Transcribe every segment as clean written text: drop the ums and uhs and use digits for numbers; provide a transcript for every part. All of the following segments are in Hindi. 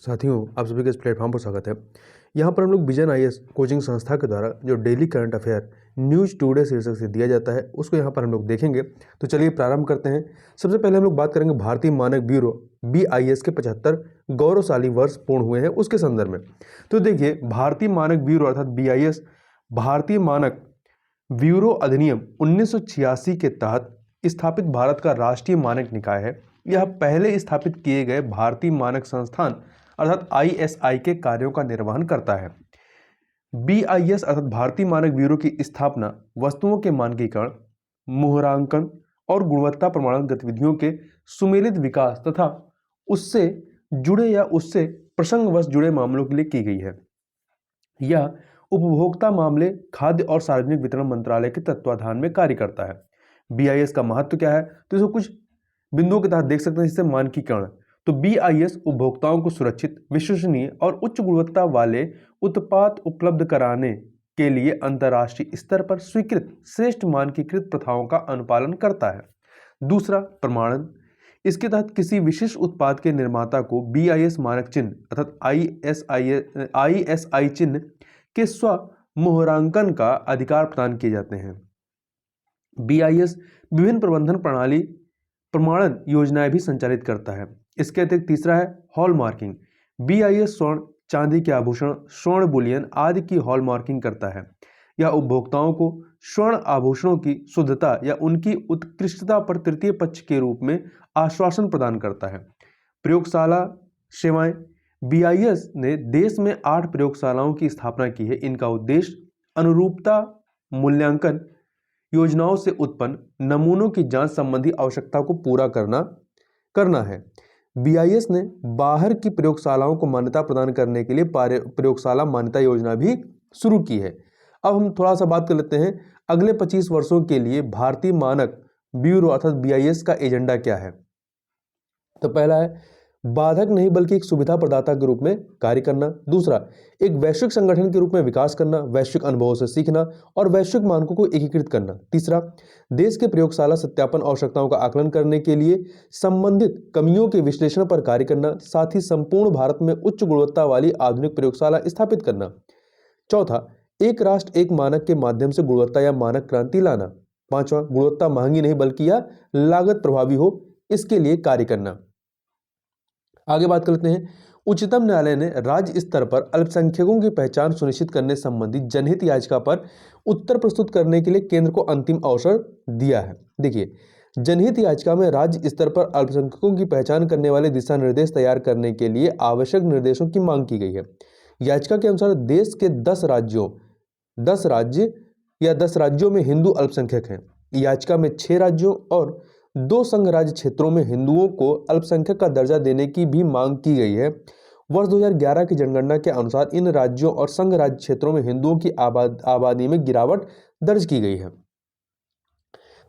साथियों, आप सभी का इस प्लेटफॉर्म पर स्वागत है। यहाँ पर हम लोग विजन आईएएस कोचिंग संस्था के द्वारा जो daily current affair news today शीर्षक से दिया जाता है उसको यहाँ पर हम लोग देखेंगे। तो चलिए प्रारंभ करते हैं। सबसे पहले हम लोग बात करेंगे भारतीय मानक ब्यूरो BIS के 75 गौरवशाली वर्ष पूर्ण हुए हैं उसके संदर्भ में। तो देखिए, भारतीय मानक ब्यूरो अर्थात BIS भारतीय मानक ब्यूरो अधिनियम 1986 के तहत स्थापित भारत का राष्ट्रीय मानक निकाय है। यह पहले स्थापित किए गए भारतीय मानक संस्थान अर्थात ISI के कार्यों का निर्वहन करता है। BIS अर्थात भारतीय मानक ब्यूरो की स्थापना वस्तुओं के मानकीकरण, मुहरांकन और गुणवत्ता प्रमाणन गतिविधियों के सुमेलित विकास तथा उससे जुड़े या उससे प्रसंगवश जुड़े मामलों के लिए की गई है। यह उपभोक्ता मामले, खाद्य और सार्वजनिक वितरण मंत्रालय के तत्वाधान में कार्य करता है। BIS का महत्व क्या है, तो इसको कुछ बिंदुओं के तहत देख सकते हैं। जैसे मानकीकरण, तो BIS उपभोक्ताओं को सुरक्षित, विश्वसनीय और उच्च गुणवत्ता वाले उत्पाद उपलब्ध कराने के लिए अंतर्राष्ट्रीय स्तर पर स्वीकृत श्रेष्ठ मानकीकृत प्रथाओं का अनुपालन करता है। दूसरा, प्रमाणन, इसके तहत किसी विशिष्ट उत्पाद के निर्माता को BIS मानक चिन्ह अर्थात ISI चिन्ह के स्व मुहरांकन का अधिकार प्रदान किए जाते हैं। BIS विभिन्न प्रबंधन प्रणाली प्रमाणन योजनाएं भी संचालित करता है। इसके अतिरिक्त तीसरा है हॉलमार्किंग। BIS स्वर्ण, चांदी के आभूषण, स्वर्ण बुलियन आदि की हॉलमार्किंग करता है। यह उपभोक्ताओं को स्वर्ण आभूषणों की शुद्धता या उनकी उत्कृष्टता पर तृतीय पक्ष के रूप में आश्वासन प्रदान करता है। प्रयोगशाला सेवाएं, BIS ने देश में 8 प्रयोगशालाओं की स्थापना की है। इनका उद्देश्य अनुरूपता मूल्यांकन योजनाओं से उत्पन्न नमूनों की जांच संबंधी आवश्यकता को पूरा करना है। BIS ने बाहर की प्रयोगशालाओं को मान्यता प्रदान करने के लिए प्रयोगशाला मान्यता योजना भी शुरू की है। अब हम थोड़ा सा बात कर लेते हैं अगले 25 वर्षों के लिए भारतीय मानक ब्यूरो अर्थात BIS का एजेंडा क्या है। तो पहला है बाधक नहीं बल्कि एक सुविधा प्रदाता के रूप में कार्य करना। दूसरा, एक वैश्विक संगठन के रूप में विकास करना, वैश्विक अनुभवों से सीखना और वैश्विक मानकों को एकीकृत करना। तीसरा, देश के प्रयोगशाला सत्यापन आवश्यकताओं का आकलन करने के लिए संबंधित कमियों के विश्लेषण पर कार्य करना, साथ ही संपूर्ण भारत में उच्च गुणवत्ता वाली आधुनिक प्रयोगशाला स्थापित करना। चौथा, एक राष्ट्र एक मानक के माध्यम से गुणवत्ता या मानक क्रांति लाना। पांचवा, गुणवत्ता महंगी नहीं बल्कि यह लागत प्रभावी हो, इसके लिए कार्य करना। आगे बात करते हैं, उच्चतम न्यायालय ने राज्य स्तर पर अल्पसंख्यकों की पहचान सुनिश्चित करने संबंधी जनहित याचिका पर उत्तर प्रस्तुत करने के लिए केंद्र को अंतिम अवसर दिया है। देखिए, जनहित याचिका में राज्य स्तर पर अल्पसंख्यकों की पहचान करने वाले दिशा निर्देश तैयार करने के लिए आवश्यक निर्देशों की मांग की गई है। याचिका के अनुसार देश के 10 राज्यों में हिंदू अल्पसंख्यक हैं। याचिका में 6 राज्यों और 2 संघ राज्य क्षेत्रों में हिंदुओं को अल्पसंख्यक का दर्जा देने की भी मांग की गई है। वर्ष 2011 की जनगणना के अनुसार इन राज्यों और संघ राज्य क्षेत्रों में हिंदुओं की आबादी में गिरावट दर्ज की गई है।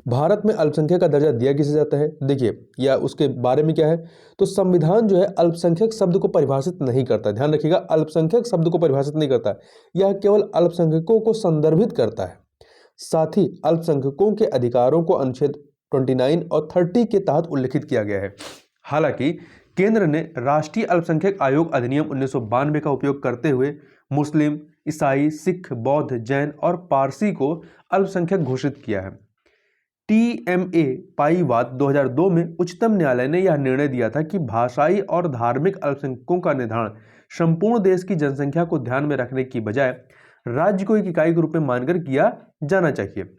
भारत में अल्पसंख्यक का दर्जा दिया किसे जाता है, देखिए या उसके बारे में क्या है, तो संविधान जो है अल्पसंख्यक शब्द को परिभाषित नहीं करता। ध्यान रखिएगा, अल्पसंख्यक शब्द को परिभाषित नहीं करता, यह केवल अल्पसंख्यकों को संदर्भित करता है। साथ ही अल्पसंख्यकों के अधिकारों को अनुच्छेद 29 और 30 के तहत उल्लिखित किया गया है। हालांकि केंद्र ने राष्ट्रीय अल्पसंख्यक आयोग अधिनियम 1992 का उपयोग करते हुए मुस्लिम, ईसाई, सिख, बौद्ध, जैन और पारसी को अल्पसंख्यक घोषित किया है। TMA पाईवाद 2002 में उच्चतम न्यायालय ने यह निर्णय दिया था कि भाषाई और धार्मिक अल्पसंख्यकों का निर्धारण संपूर्ण देश की जनसंख्या को ध्यान में रखने की बजाय राज्य को एक इकाई के रूप में मानकर किया जाना चाहिए।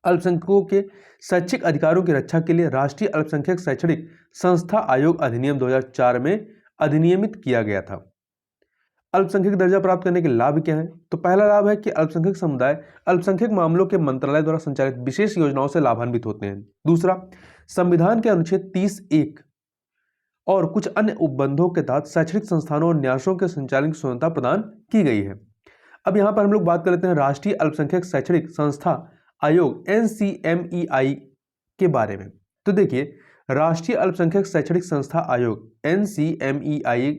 अल्पसंख्यकों के शैक्षिक अधिकारों की रक्षा के लिए राष्ट्रीय अल्पसंख्यक शैक्षणिक संस्था आयोग अधिनियम 2004 में अधिनियमित किया गया था। अल्पसंख्यक दर्जा प्राप्त करने के लाभ क्या हैं, तो पहला लाभ है कि अल्पसंख्यक समुदाय अल्पसंख्यक मामलों के मंत्रालय द्वारा संचालित विशेष योजनाओं से लाभान्वित होते हैं। दूसरा, संविधान के अनुच्छेद 30(1) और कुछ अन्य उपबंधों के तहत शैक्षणिक संस्थानों और न्यासों के संचालन की स्वतंत्रता प्रदान की गई है। अब यहाँ पर हम लोग बात कर लेते हैं राष्ट्रीय अल्पसंख्यक शैक्षणिक संस्था आयोग NCMEI के बारे में। तो देखिए, राष्ट्रीय अल्पसंख्यक शैक्षणिक संस्था आयोग NCMEI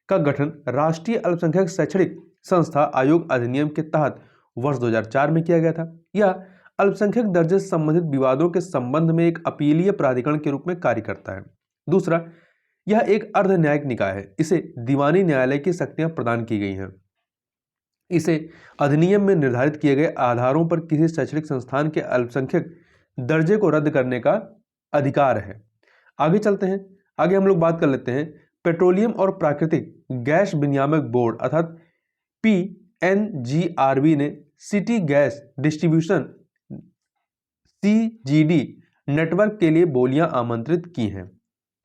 का गठन राष्ट्रीय अल्पसंख्यक शैक्षणिक संस्था आयोग अधिनियम के तहत वर्ष 2004 में किया गया था। यह अल्पसंख्यक दर्जे से संबंधित विवादों के संबंध में एक अपीलीय प्राधिकरण के रूप में कार्य करता है। दूसरा, यह एक अर्ध न्यायिक निकाय है। इसे दीवानी न्यायालय की शक्तियां प्रदान की गई हैं। इसे अधिनियम में निर्धारित किए गए आधारों पर किसी शैक्षणिक संस्थान के अल्पसंख्यक दर्जे को रद्द करने का अधिकार है। आगे चलते हैं। आगे हम लोग बात कर लेते हैं पेट्रोलियम और प्राकृतिक गैस विनियामक बोर्ड अर्थात PNGRB ने city gas distribution CGD network के लिए बोलियां आमंत्रित की हैं।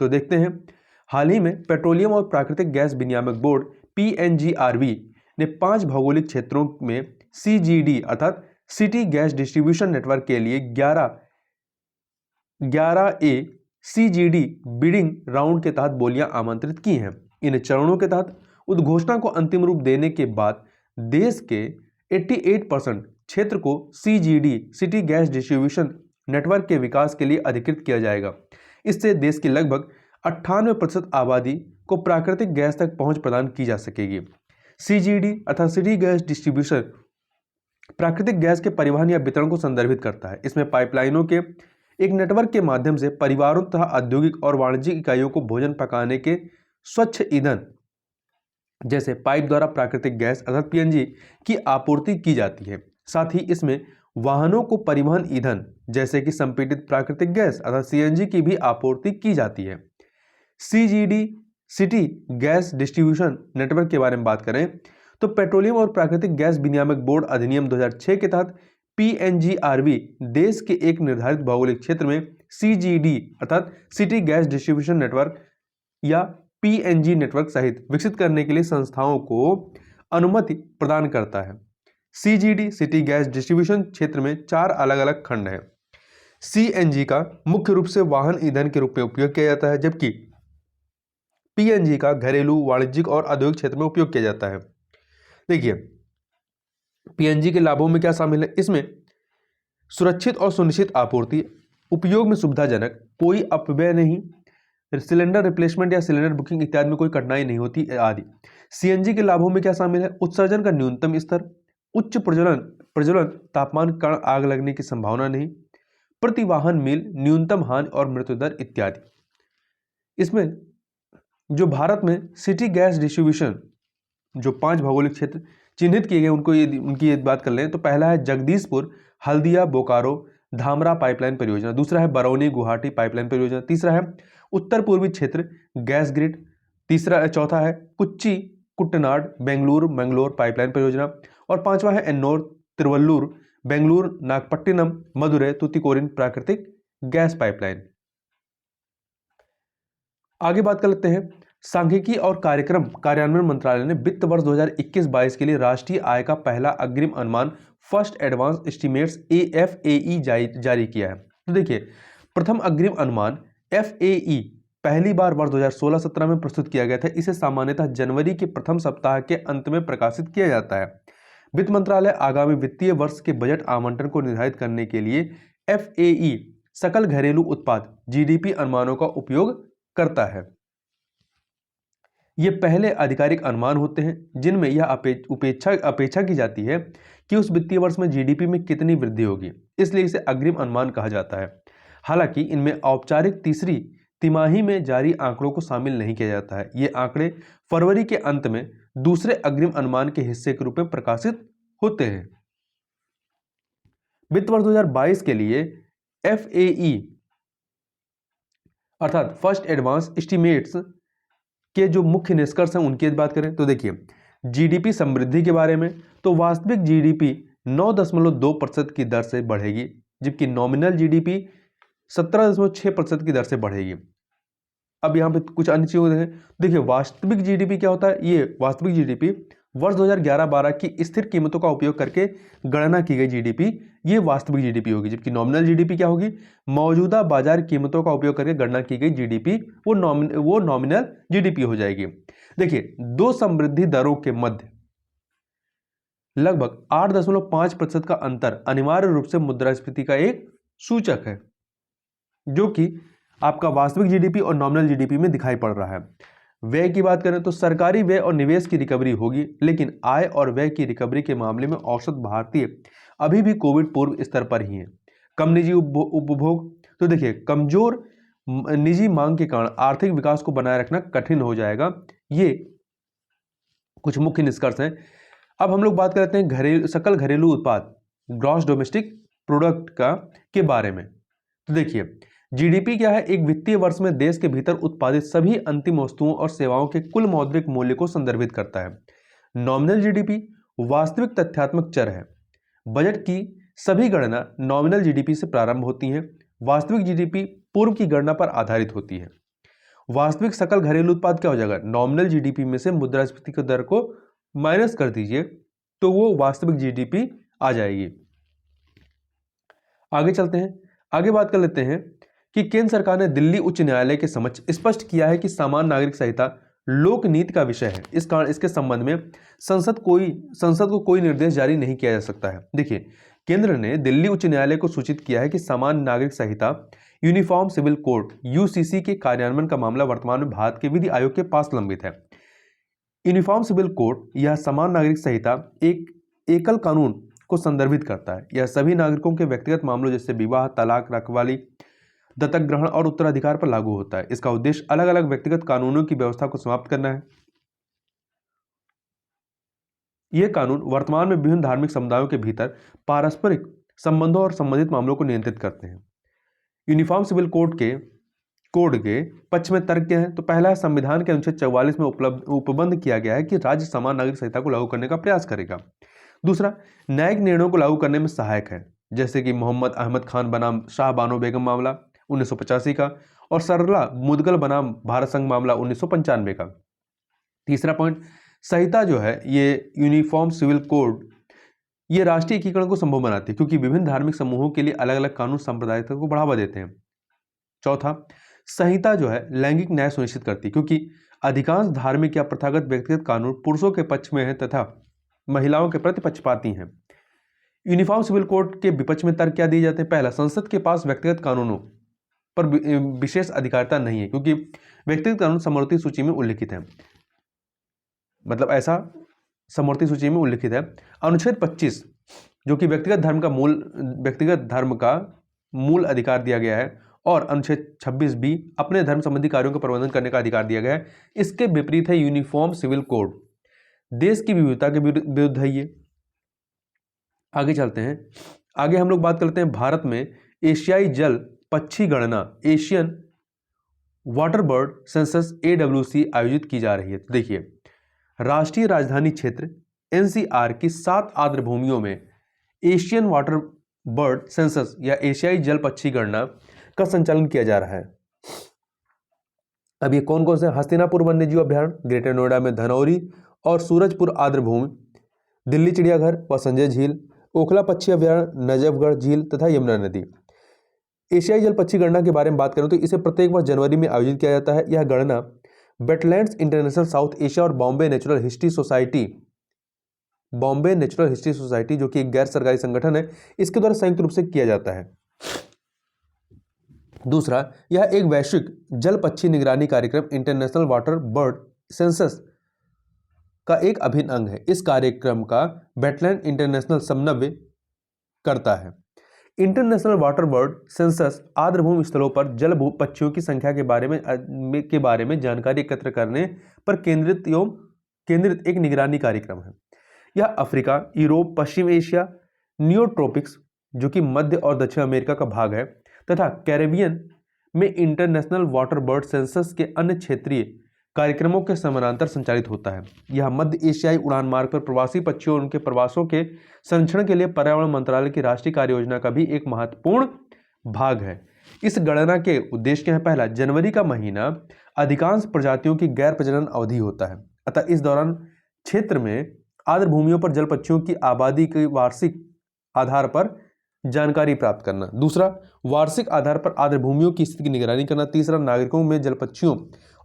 तो देखते हैं, हाल ही में पेट्रोलियम और प्राकृतिक गैस विनियामक बोर्ड PNGRB ने 5 भौगोलिक क्षेत्रों में CGD अर्थात सिटी गैस डिस्ट्रीब्यूशन नेटवर्क के लिए 11A CGD बिडिंग राउंड के तहत बोलियां आमंत्रित की हैं। इन चरणों के तहत उद्घोषणा को अंतिम रूप देने के बाद देश के 88% क्षेत्र को CGD city gas distribution network के विकास के लिए अधिकृत किया जाएगा। इससे देश की लगभग 98% आबादी को प्राकृतिक गैस तक पहुंच प्रदान की जा सकेगी। CGD अर्थात सिटी गैस डिस्ट्रीब्यूशन प्राकृतिक गैस के परिवहन या वितरण को संदर्भित करता है। इसमें पाइपलाइनों के एक नेटवर्क के माध्यम से परिवारों तथा औद्योगिक और वाणिज्यिक इकाइयों को भोजन पकाने के स्वच्छ ईंधन जैसे पाइप द्वारा प्राकृतिक गैस अर्थात PNG की आपूर्ति की जाती है। साथ ही इसमें वाहनों को परिवहन ईंधन जैसे कि संपीड़ित प्राकृतिक गैस अर्थात CNG की भी आपूर्ति की जाती है। CGD city gas distribution network के बारे में बात करें तो पेट्रोलियम और प्राकृतिक गैस विनियामक बोर्ड अधिनियम 2006 के तहत PNGRB देश के एक निर्धारित भौगोलिक क्षेत्र में CGD अर्थात सिटी गैस डिस्ट्रीब्यूशन नेटवर्क या PNG नेटवर्क सहित विकसित करने के लिए संस्थाओं को अनुमति प्रदान करता है। CGD सिटी गैस डिस्ट्रीब्यूशन क्षेत्र में 4 अलग अलग खंड हैं। CNG का मुख्य रूप से वाहन ईंधन के रूप में उपयोग किया जाता है, जबकि PNG का घरेलू, वाणिज्यिक और औद्योगिक क्षेत्र में उपयोग किया जाता है। देखिए, PNG के लाभों में क्या शामिल है? इसमें सुरक्षित और सुनिश्चित आपूर्ति, उपयोग में सुविधाजनक, कोई अपव्यय नहीं, सिलेंडर रिप्लेसमेंट या सिलेंडर बुकिंग इत्यादि में कोई कठिनाई नहीं होती आदि। CNG के लाभों में क्या शामिल है? उत्सर्जन का न्यूनतम स्तर, उच्च प्रज्वलन तापमान के कारण आग लगने की संभावना नहीं, प्रति वाहन मील न्यूनतम हानि और मृत्यु दर इत्यादि। इसमें जो भारत में सिटी गैस डिस्ट्रीब्यूशन जो 5 भौगोलिक क्षेत्र चिन्हित किए गए उनकी ये बात कर लें तो पहला है जगदीशपुर हल्दिया बोकारो धामरा पाइपलाइन परियोजना, दूसरा है बरौनी गुवाहाटी पाइपलाइन परियोजना, तीसरा है उत्तर पूर्वी क्षेत्र गैस ग्रिड, चौथा है कुच्ची कुट्टनाड बेंगलुरु मंगलोर पाइपलाइन परियोजना और पांचवा है एन्नोर तिरुवल्लुर बेंगलुरु नागपट्टिनम मदुरै तुतिकोरिन प्राकृतिक गैस पाइपलाइन। आगे बात कर लेते हैं, सांख्यिकी और कार्यक्रम कार्यान्वयन मंत्रालय ने वित्त वर्ष 2021-22 के लिए राष्ट्रीय आय का पहला अग्रिम अनुमान फर्स्ट एडवांस एस्टिमेट्स FAE जारी किया है। तो देखिए, प्रथम अग्रिम अनुमान FAE पहली बार वर्ष 2016-17 में प्रस्तुत किया गया था। इसे सामान्यतः जनवरी के प्रथम सप्ताह के अंत में प्रकाशित किया जाता है। वित्त मंत्रालय आगामी वित्तीय वर्ष के बजट आवंटन को निर्धारित करने के लिए FAE सकल घरेलू उत्पाद GDP अनुमानों का उपयोग करता है। ये पहले आधिकारिक अनुमान होते हैं जिनमें यह अपेक्षा की जाती है कि उस वित्तीय वर्ष में GDP में कितनी वृद्धि होगी, इसलिए इसे अग्रिम अनुमान कहा जाता है। हालांकि इनमें औपचारिक तीसरी तिमाही में जारी आंकड़ों को शामिल नहीं किया जाता है। ये आंकड़े फरवरी के अंत में दूसरे अग्रिम अनुमान के हिस्से के रूप में प्रकाशित होते हैं। वित्त वर्ष 2022 के लिए FAE अर्थात फर्स्ट एडवांस एस्टिमेट्स के जो मुख्य निष्कर्ष हैं उनकी बात करें तो देखिए, GDP समृद्धि के बारे में तो वास्तविक GDP 9.2% की दर से बढ़ेगी, जबकि नॉमिनल GDP 17.6% की दर से बढ़ेगी। अब यहाँ पे कुछ अन्य चीजें हैं। देखिए, वास्तविक GDP क्या होता है? ये वास्तविक GDP वर्ष 2011-12 की स्थिर कीमतों का उपयोग करके गणना की गई GDP, ये वास्तविक GDP होगी, जबकि नॉमिनल GDP क्या होगी? मौजूदा बाजार कीमतों का उपयोग करके गणना की गई GDP वो नॉमिनल GDP हो जाएगी। देखिए, दो समृद्धि दरों के मध्य लगभग 8.5% का अंतर अनिवार्य रूप से मुद्रास्फीति का एक सूचक है, जो कि आपका वास्तविक GDP और नॉमिनल GDP में दिखाई पड़ रहा है। व्यय की बात करें तो सरकारी व्यय और निवेश की रिकवरी होगी, लेकिन आय और व्यय की रिकवरी के मामले में औसत भारतीय अभी भी कोविड पूर्व स्तर पर ही है। कम निजी उपभोग, तो देखिए, कमजोर निजी मांग के कारण आर्थिक विकास को बनाए रखना कठिन हो जाएगा। ये कुछ मुख्य निष्कर्ष हैं। अब हम लोग बात करते हैं सकल घरेलू उत्पाद, ग्रॉस डोमेस्टिक प्रोडक्ट के बारे में। तो देखिए, जीडीपी क्या है? एक वित्तीय वर्ष में देश के भीतर उत्पादित सभी अंतिम वस्तुओं और सेवाओं के कुल मौद्रिक मूल्य को संदर्भित करता है। नॉमिनल जीडीपी वास्तविक तथ्यात्मक चर है। बजट की सभी गणना नॉमिनल जीडीपी से प्रारंभ होती हैं। वास्तविक जीडीपी पूर्व की गणना पर आधारित होती है। वास्तविक सकल घरेलू उत्पाद क्या हो जाएगा? नॉमिनल जीडीपी में से मुद्रास्फीति की दर को माइनस कर दीजिए तो वो वास्तविक जीडीपी आ जाएगी। आगे चलते हैं, आगे बात कर लेते हैं कि केंद्र सरकार ने दिल्ली उच्च न्यायालय के समक्ष स्पष्ट किया है कि सामान्य नागरिक संहिता लोक नीति का विषय है। इस कारण इसके संबंध में संसद को कोई निर्देश जारी नहीं किया जा सकता है। देखिए, केंद्र ने दिल्ली उच्च न्यायालय को सूचित किया है कि सामान्य नागरिक संहिता यूनिफॉर्म सिविल कोड यूसीसी के कार्यान्वयन का मामला वर्तमान में भारत के विधि आयोग के पास लंबित है। यूनिफॉर्म सिविल कोड यह समान नागरिक संहिता एक एकल कानून को संदर्भित करता है। यह सभी नागरिकों के व्यक्तिगत मामलों जैसे विवाह, तलाक, रखवाली, दत्तक ग्रहण और उत्तराधिकार पर लागू होता है। इसका उद्देश्य अलग अलग व्यक्तिगत कानूनों की व्यवस्था को समाप्त करना है। ये कानून वर्तमान में विभिन्न धार्मिक समुदायों के भीतर पारस्परिक संबंधों और संबंधित मामलों को नियंत्रित करते हैं। यूनिफॉर्म सिविल कोड के पक्ष में तर्क क्या है? तो पहला, संविधान के अनुच्छेद 44 में उपबंध किया गया है कि राज्य समान नागरिक संहिता को लागू करने का प्रयास करेगा। दूसरा, न्यायिक निर्णयों को लागू करने में सहायक है, जैसे कि मोहम्मद अहमद खान बनाम शाह बानो बेगम मामला 1985 का और सरला मुदगल बनाम भारत संघ मामला 1995 का। तीसरा पॉइंट, संहिता जो है ये यूनिफॉर्म सिविल कोड ये राष्ट्रीय एकीकरण को संभव बनाती है क्योंकि विभिन्न धार्मिक समूहों के लिए अलग अलग कानून सांप्रदायिकता को बढ़ावा देते हैं। चौथा, संहिता जो है लैंगिक न्याय सुनिश्चित करती है क्योंकि अधिकांश धार्मिक या प्रथागत व्यक्तिगत कानून पुरुषों के पक्ष में है तथा महिलाओं के प्रति पक्षपाती हैं। यूनिफॉर्म सिविल कोड के विपक्ष में तर्क क्या दिए जाते हैं? पहला, संसद के पास व्यक्तिगत कानूनों पर विशेष अधिकारिता नहीं है क्योंकि व्यक्तिगत कानून समवर्ती सूची में उल्लिखित है। मतलब ऐसा समवर्ती सूची में उल्लिखित है। अनुच्छेद 25 जो कि व्यक्तिगत धर्म का मूल अधिकार दिया गया है और अनुच्छेद 26 अपने धर्म संबंधी कार्यों का प्रबंधन करने का अधिकार दिया गया है। इसके विपरीत है यूनिफॉर्म सिविल कोड, देश की विविधता के विरुद्ध है ये। आगे चलते हैं, आगे हम लोग बात करते हैं भारत में एशियाई जल पक्षी गणना Asian water bird census AWC आयोजित की जा रही है। तो देखिए, राष्ट्रीय राजधानी क्षेत्र NCR की 7 आर्द्र भूमियों में एशियन वाटर बर्ड सेंसस या एशियाई जल पक्षी गणना का संचालन किया जा रहा है। अब ये कौन कौन से? हस्तिनापुर वन्यजीव अभ्यारण्य, ग्रेटर नोएडा में धनौरी और सूरजपुर आर्द्र भूमि, दिल्ली चिड़ियाघर व संजय झील, ओखला पक्षी अभ्यारण्य, नजफगढ़ झील तथा यमुना नदी। एशियाई जल पक्षी गणना के बारे में बात करें तो इसे प्रत्येक वर्ष जनवरी में आयोजित किया जाता है। यह गणना वेटलैंड्स इंटरनेशनल साउथ एशिया और बॉम्बे नेचुरल हिस्ट्री सोसाइटी जो कि एक गैर सरकारी संगठन है, इसके द्वारा संयुक्त रूप से किया जाता है। दूसरा, यह एक वैश्विक जल पक्षी निगरानी कार्यक्रम इंटरनेशनल वाटर बर्ड सेंसस का एक अभिन्न अंग है। इस कार्यक्रम का वेटलैंड इंटरनेशनल समन्वय करता है। इंटरनेशनल वाटर बर्ड सेंसस आर्द्रभूमि स्थलों पर जल पक्षियों की संख्या के बारे में जानकारी एकत्र करने पर केंद्रित एक निगरानी कार्यक्रम है। यह अफ्रीका, यूरोप, पश्चिम एशिया, नियोट्रॉपिक्स जो कि मध्य और दक्षिण अमेरिका का भाग है तथा कैरेबियन में इंटरनेशनल वाटर बर्ड सेंसस के अन्य क्षेत्रीय कार्यक्रमों के समानांतर संचालित होता है। यह मध्य एशियाई उड़ान मार्ग पर प्रवासी पक्षियों और उनके प्रवासों के संरक्षण के लिए पर्यावरण मंत्रालय की राष्ट्रीय कार्य योजना का भी एक महत्वपूर्ण भाग है। इस गणना के उद्देश्य क्या है? पहला, जनवरी का महीना अधिकांश प्रजातियों की गैर प्रजनन अवधि होता है, अतः इस दौरान क्षेत्र में आर्द्र भूमियों पर जल पक्षियों की आबादी के वार्षिक आधार पर जानकारी प्राप्त करना। दूसरा, वार्षिक आधार पर आर्द्र भूमियों की स्थिति की निगरानी करना। तीसरा, नागरिकों में जल पक्षियों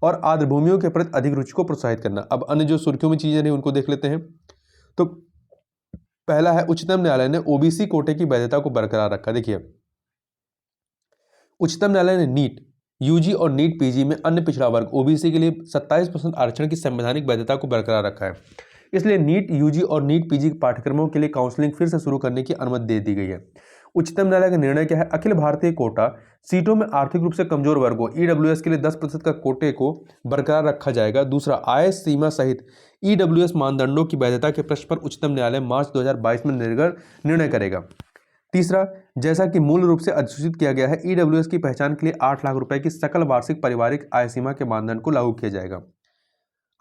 और आर्द्र भूमियों के प्रति अधिक रुचि को प्रोत्साहित करना। अब अन्य जो सुर्खियों में चीजें नहीं उनको देख लेते हैं। तो पहला है, उच्चतम न्यायालय ने ओबीसी कोटे की वैधता को बरकरार रखा। देखिए, उच्चतम न्यायालय ने नीट यूजी और नीट पीजी में अन्य पिछड़ा वर्ग ओबीसी के लिए 27% आरक्षण की संवैधानिक वैधता को बरकरार रखा है। इसलिए नीट यूजी और नीट पीजी पाठ्यक्रमों के लिए काउंसलिंग फिर से शुरू करने की अनुमति दे दी गई है। उच्चतम न्यायालय का निर्णय क्या है? अखिल भारतीय कोटा सीटों में आर्थिक रूप से कमजोर वर्गों ईडब्ल्यूएस के लिए 10% का कोटे को बरकरार रखा जाएगा। दूसरा, आय सीमा सहित ईडब्ल्यूएस मानदंडों की वैधता के प्रश्न पर उच्चतम न्यायालय मार्च 2022 में निर्णय करेगा। तीसरा, जैसा कि मूल रूप से अधिसूचित किया गया है, ईडब्ल्यूएस की पहचान के लिए 8 लाख रुपए की सकल वार्षिक पारिवारिक आय सीमा के मानदंड को लागू किया जाएगा।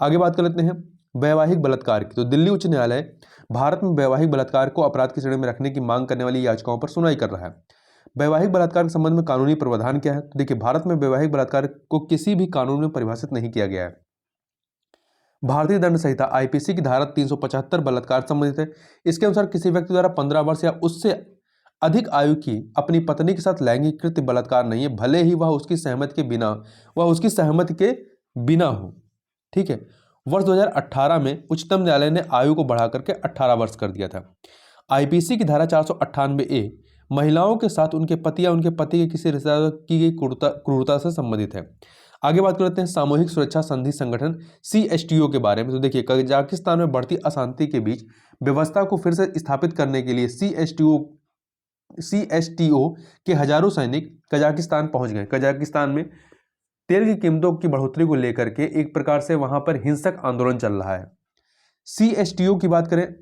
आगे बात कर लेते हैं वैवाहिक बलात्कार की। तो दिल्ली उच्च न्यायालय भारत में वैवाहिक बलात्कार को अपराध की श्रेणी में रखने की मांग करने वाली याचिकाओं पर सुनवाई कर रहा है। वैवाहिक बलात्कार के संबंध में कानूनी प्रावधान क्या है? तो देखिए, भारत में वैवाहिक बलात्कार को किसी भी कानून में परिभाषित नहीं किया गया है। भारतीय दंड संहिता आईपीसी की धारा 375 बलात्कार संबंधित है। इसके अनुसार किसी व्यक्ति द्वारा 15 वर्ष या उससे अधिक आयु की अपनी पत्नी के साथ लैंगिक कृत्य बलात्कार नहीं है, भले ही वह उसकी सहमति के बिना हो। ठीक है। वर्ष 2018 में उच्चतम न्यायालय ने आयु को बढ़ाकर के 18 वर्ष कर दिया था। आईपीसी की धारा 498 महिलाओं के साथ उनके पति या उनके पति के किसी रिश्तेदार की गई क्रूरता से संबंधित है। आगे बात कर लेते हैं सामूहिक सुरक्षा संधि संगठन सीएसटीओ के बारे में। तो देखिए, कजाकिस्तान में बढ़ती अशांति के बीच व्यवस्था को फिर से स्थापित करने के लिए सीएसटीओ के हजारों सैनिक कजाकिस्तान पहुंच गए। कजाकिस्तान में तेल की कीमतों की बढ़ोतरी को लेकर के एक प्रकार से वहां पर हिंसक आंदोलन चल रहा है। सीएसटीओ की बात करें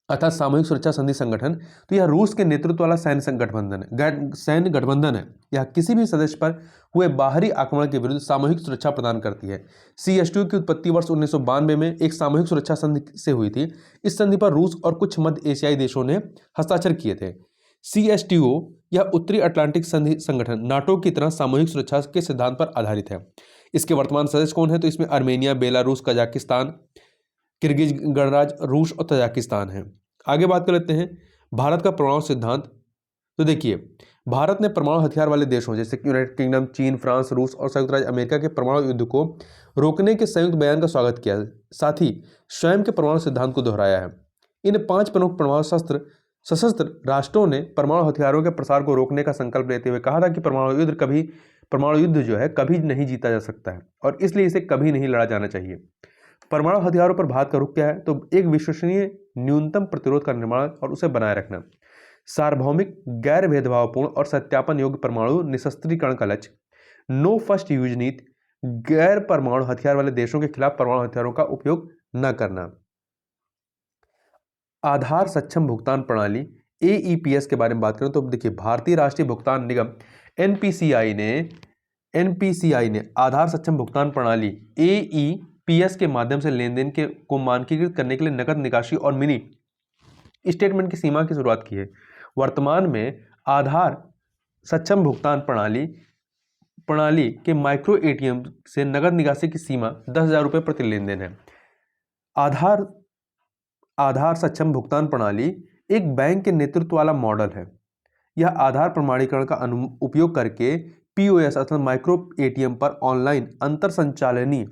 अर्थात सामूहिक सुरक्षा संधि संगठन, तो यह रूस के नेतृत्व वाला सैन्य गठबंधन है। यह किसी भी सदस्य पर हुए बाहरी आक्रमण के विरुद्ध सामूहिक सुरक्षा प्रदान करती है। सीएसटीओ की उत्पत्ति वर्ष 1992 में एक सामूहिक सुरक्षा संधि से हुई थी। इस संधि पर रूस और कुछ मध्य एशियाई देशों ने हस्ताक्षर किए थे। सीएसटीओ यह उत्तरी अटलांटिक संधि संगठन नाटो की तरह सामूहिक सुरक्षा के सिद्धांत पर आधारित है। इसके वर्तमान सदस्य कौन है? तो इसमें आर्मेनिया, बेलारूस, कजाकिस्तान, किर्गिज गणराज्य, रूस और तजाकिस्तान है। आगे बात कर लेते हैं भारत का परमाणु सिद्धांत। तो देखिए, भारत ने परमाणु हथियार वाले देशों जैसे यूनाइटेड किंगडम, चीन, फ्रांस, रूस और संयुक्त राज्य अमेरिका के परमाणु युद्ध को रोकने के संयुक्त बयान का स्वागत किया, साथ ही स्वयं के परमाणु सिद्धांत को दोहराया है। इन 5 प्रमुख सशस्त्र राष्ट्रों ने परमाणु हथियारों के प्रसार को रोकने का संकल्प लेते हुए कहा था कि परमाणु युद्ध जो है कभी नहीं जीता जा सकता है और इसलिए इसे कभी नहीं लड़ा जाना चाहिए। परमाणु हथियारों पर भारत का रुख क्या है? तो एक विश्वसनीय न्यूनतम प्रतिरोध का निर्माण और उसे बनाए रखना, सार्वभौमिक, गैर भेदभावपूर्ण और सत्यापन योग्य परमाणु निशस्त्रीकरण का लक्ष्य, नो फर्स्ट यूज नीति, गैर परमाणु हथियार वाले देशों के खिलाफ परमाणु हथियारों का उपयोग न करना। आधार सक्षम भुगतान प्रणाली एईपीएस के बारे में बात करें तो देखिए, भारतीय राष्ट्रीय भुगतान निगम एनपीसीआई ने आधार सक्षम भुगतान प्रणाली एईपीएस के माध्यम से लेन देन को मानकीकृत करने के लिए नकद निकासी और मिनी स्टेटमेंट की सीमा की शुरुआत की है। वर्तमान में आधार सक्षम भुगतान प्रणाली के माइक्रो एटीएम से नकद निकासी की सीमा 10,000 रुपये प्रति लेन देन है। आधार सक्षम भुगतान प्रणाली एक बैंक के नेतृत्व वाला मॉडल है। यह आधार प्रमाणीकरण का उपयोग करके पीओएस अथवा माइक्रो एटीएम पर ऑनलाइन अंतर संचालनीय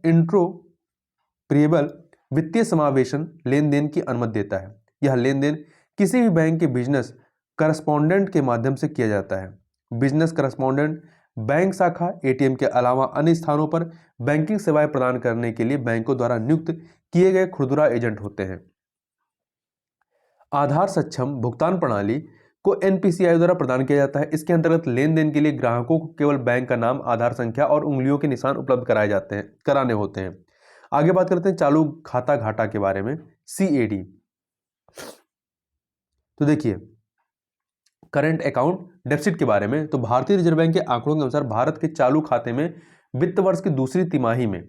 इंट्रोपरेबल वित्तीय समावेशन लेन देन की अनुमति देता है। यह लेन देन किसी भी बैंक के बिजनेस करस्पॉन्डेंट के माध्यम से किया जाता है। बिजनेस करस्पॉन्डेंट बैंक शाखा, एटीएम के अलावा अन्य स्थानों पर बैंकिंग सेवाएं प्रदान करने के लिए बैंकों द्वारा नियुक्त किए गए खुदरा एजेंट होते हैं। आधार सक्षम भुगतान प्रणाली को एनपीसीआई द्वारा प्रदान किया जाता है। इसके अंतर्गत लेन देन के लिए ग्राहकों को केवल बैंक का नाम, आधार संख्या और उंगलियों के निशान उपलब्ध कराने होते हैं। आगे बात करते हैं चालू खाता घाटा के बारे में, सीएडी। तो देखिए, करंट अकाउंट डेफिसिट के बारे में, तो भारतीय रिजर्व बैंक के आंकड़ों के अनुसार भारत के चालू खाते में वित्त वर्ष की दूसरी तिमाही में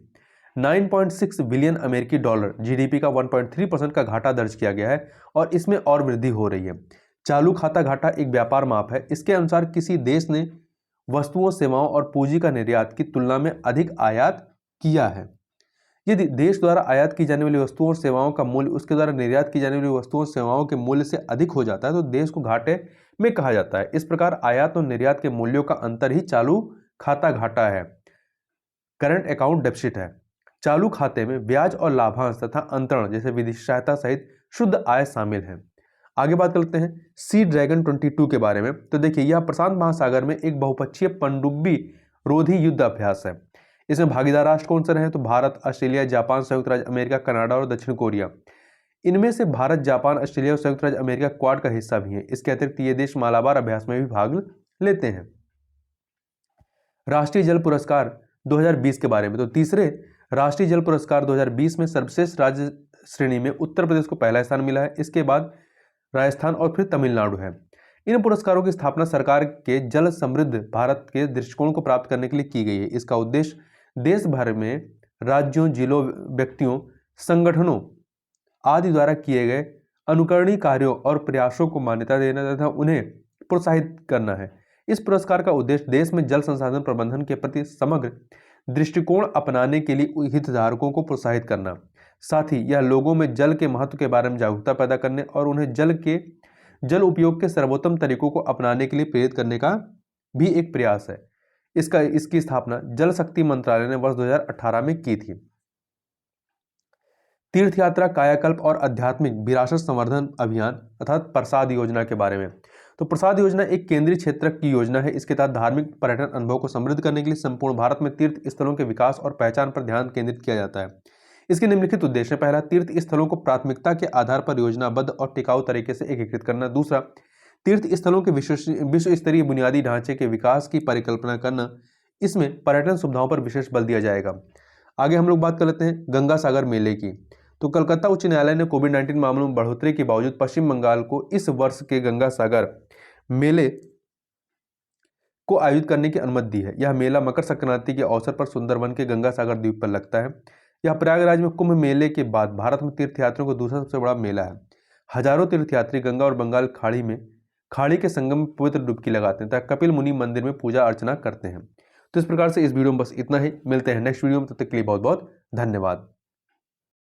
9.6 बिलियन अमेरिकी डॉलर जीडीपी का 1.3% का घाटा दर्ज किया गया है और इसमें और वृद्धि हो रही है। चालू खाता घाटा एक व्यापार माप है। इसके अनुसार किसी देश ने वस्तुओं, सेवाओं और पूंजी का निर्यात की तुलना में अधिक आयात किया है। यदि देश द्वारा आयात की जाने वाली वस्तुओं और सेवाओं का मूल्य उसके द्वारा निर्यात की जाने वाली वस्तुओं और सेवाओं के मूल्य से अधिक हो जाता है तो देश को घाटे में कहा जाता है। इस प्रकार आयात और निर्यात के मूल्यों का अंतर ही चालू खाता घाटा है, करंट अकाउंट डेफिसिट है। चालू खाते में ब्याज और लाभांश तथा अंतरण जैसे विदेशी सहायता सहित शुद्ध आय शामिल है। आगे बात करते हैं सी ड्रैगन 22 के बारे में। तो देखिए, यह प्रशांत महासागर में एक बहुपक्षीय पनडुब्बी रोधी युद्ध अभ्यास है। इसमें भागीदार राष्ट्र कौन से रहे? तो भारत, ऑस्ट्रेलिया, जापान, संयुक्त राज्य अमेरिका, कनाडा और दक्षिण कोरिया। इनमें से भारत, जापान, ऑस्ट्रेलिया और संयुक्त राज्य अमेरिका क्वाड का हिस्सा भी है। इसके अतिरिक्त ये देश मालाबार अभ्यास में भी भाग लेते हैं। राष्ट्रीय जल पुरस्कार 2020 के बारे में, तो तीसरे राष्ट्रीय जल पुरस्कार 2020 में सर्वश्रेष्ठ राज्य श्रेणी में उत्तर प्रदेश को पहला स्थान मिला है। इसके बाद राजस्थान और फिर तमिलनाडु है। इन पुरस्कारों की स्थापना सरकार के जल समृद्ध भारत के दृष्टिकोण को प्राप्त करने के लिए की गई है। इसका उद्देश्य देश भर में राज्यों, जिलों, व्यक्तियों, संगठनों आदि द्वारा किए गए अनुकरणीय कार्यों और प्रयासों को मान्यता देना तथा उन्हें प्रोत्साहित करना है। इस पुरस्कार का उद्देश्य देश में जल संसाधन प्रबंधन के प्रति समग्र दृष्टिकोण अपनाने के लिए हितधारकों को प्रोत्साहित करना, साथ ही यह लोगों में जल के महत्व के बारे में जागरूकता पैदा करने और उन्हें जल उपयोग के सर्वोत्तम तरीकों को अपनाने के लिए प्रेरित करने का भी एक प्रयास है। इसकी स्थापना जल शक्ति मंत्रालय ने वर्ष 2018 में की थी। तीर्थ यात्रा, कायाकल्प और आध्यात्मिक विरासत संवर्धन अभियान अर्थात प्रसाद योजना के बारे में, तो प्रसाद योजना एक केंद्रीय क्षेत्र की योजना है। इसके तहत धार्मिक पर्यटन अनुभव को समृद्ध करने के लिए संपूर्ण भारत में तीर्थ स्थलों के विकास और पहचान पर ध्यान केंद्रित किया जाता है। इसके निम्नलिखित उद्देश्य: पहला, तीर्थ स्थलों को प्राथमिकता के आधार पर योजनाबद्ध और टिकाऊ तरीके से एकीकृत करना। दूसरा, तीर्थ स्थलों के विश्व स्तरीय बुनियादी ढांचे के विकास की परिकल्पना करना। इसमें पर्यटन सुविधाओं पर विशेष बल दिया जाएगा। आगे हम लोग बात कर लेते हैं गंगा सागर मेले की। तो कलकत्ता उच्च न्यायालय ने कोविड-19 मामलों में बढ़ोतरी के बावजूद पश्चिम बंगाल को इस वर्ष के गंगा सागर मेले को आयोजित करने की अनुमति दी है। यह मेला मकर संक्रांति के अवसर पर सुंदरवन के गंगा सागर द्वीप पर लगता है। यह प्रयागराज में कुंभ मेले के बाद भारत में तीर्थयात्रियों का दूसरा सबसे बड़ा मेला है। हजारों तीर्थयात्री गंगा और बंगाल खाड़ी के संगम में पवित्र डुबकी लगाते हैं तथा कपिल मुनि मंदिर में पूजा अर्चना करते हैं। तो इस प्रकार से इस वीडियो में बस इतना ही। मिलते हैं नेक्स्ट वीडियो में, तब तक के लिए बहुत बहुत धन्यवाद।